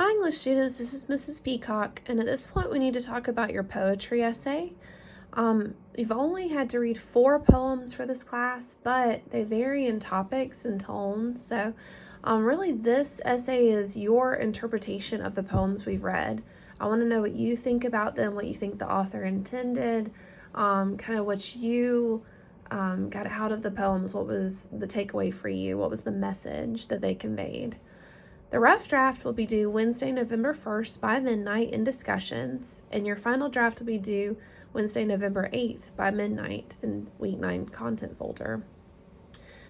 Hi English students, this is Mrs. Peacock, and at this point we need to talk about your poetry essay. You've only had to read 4 poems for this class, but they vary in topics and tones, so really this essay is your interpretation of the poems we've read. I want to know what you think about them, what you think the author intended, kind of what you got out of the poems, what was the takeaway for you, what was the message that they conveyed. The rough draft will be due Wednesday, November 1st by midnight in discussions, and your final draft will be due Wednesday, November 8th by midnight in Week 9 content folder.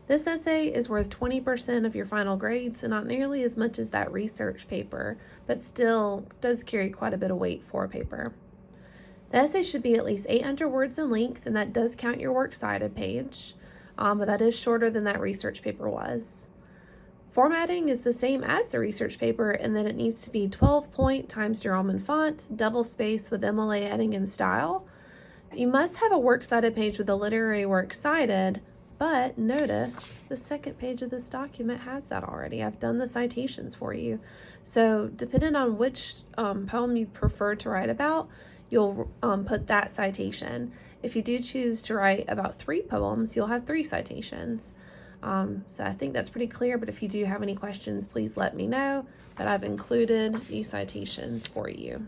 This essay is worth 20% of your final grade, so not nearly as much as that research paper, but still does carry quite a bit of weight for a paper. The essay should be at least 800 words in length, and that does count your works cited page, but that is shorter than that research paper was. Formatting is the same as the research paper in that it needs to be 12-point Times New Roman font, double space with MLA heading and style. You must have a works cited page with a literary work cited, but notice the second page of this document has that already. I've done the citations for you. So depending on which poem you prefer to write about, you'll put that citation. If you do choose to write about 3 poems, you'll have 3 citations. So I think that's pretty clear, but if you do have any questions, please let me know. But I've included these citations for you.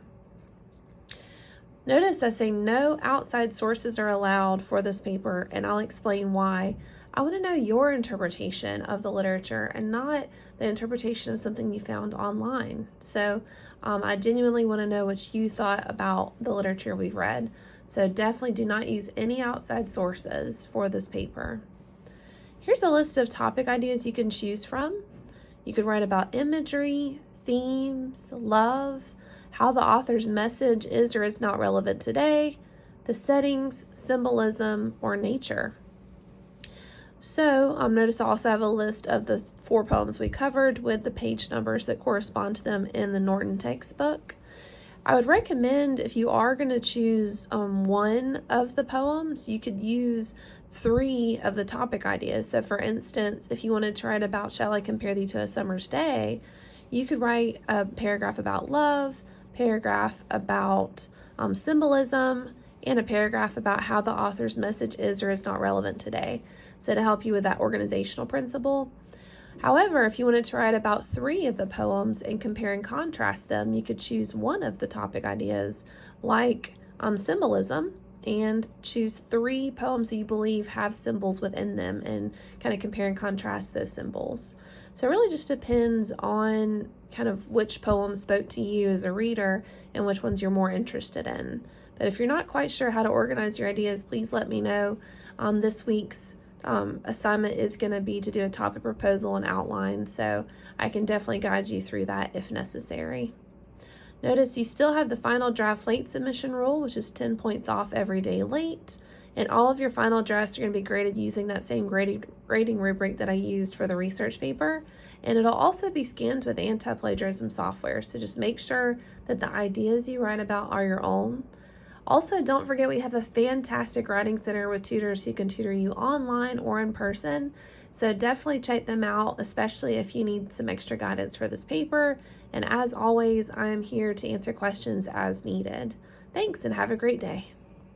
Notice I say no outside sources are allowed for this paper, and I'll explain why. I want to know your interpretation of the literature and not the interpretation of something you found online. So I genuinely want to know what you thought about the literature we've read. So definitely do not use any outside sources for this paper. Here's a list of topic ideas you can choose from. You could write about imagery, themes, love, how the author's message is or is not relevant today, the settings, symbolism, or nature. So notice I also have a list of the 4 poems we covered with the page numbers that correspond to them in the Norton textbook. I would recommend if you are going to choose one of the poems, you could use 3 of the topic ideas. So for instance, if you wanted to write about Shall I Compare Thee to a Summer's Day, you could write a paragraph about love, paragraph about symbolism, and a paragraph about how the author's message is or is not relevant today. So to help you with that organizational principle. However, if you wanted to write about 3 of the poems and compare and contrast them, you could choose one of the topic ideas, like symbolism, and choose 3 poems that you believe have symbols within them and kind of compare and contrast those symbols. So it really just depends on kind of which poem spoke to you as a reader and which ones you're more interested in. But if you're not quite sure how to organize your ideas, please let me know. This week's assignment is going to be to do a topic proposal and outline, so I can definitely guide you through that if necessary. Notice you still have the final draft late submission rule, which is 10 points off every day late, and all of your final drafts are going to be graded using that same grading rubric that I used for the research paper, and it'll also be scanned with anti-plagiarism software, so just make sure that the ideas you write about are your own. Also, don't forget we have a fantastic writing center with tutors who can tutor you online or in person. So definitely check them out, especially if you need some extra guidance for this paper. And as always, I am here to answer questions as needed. Thanks and have a great day.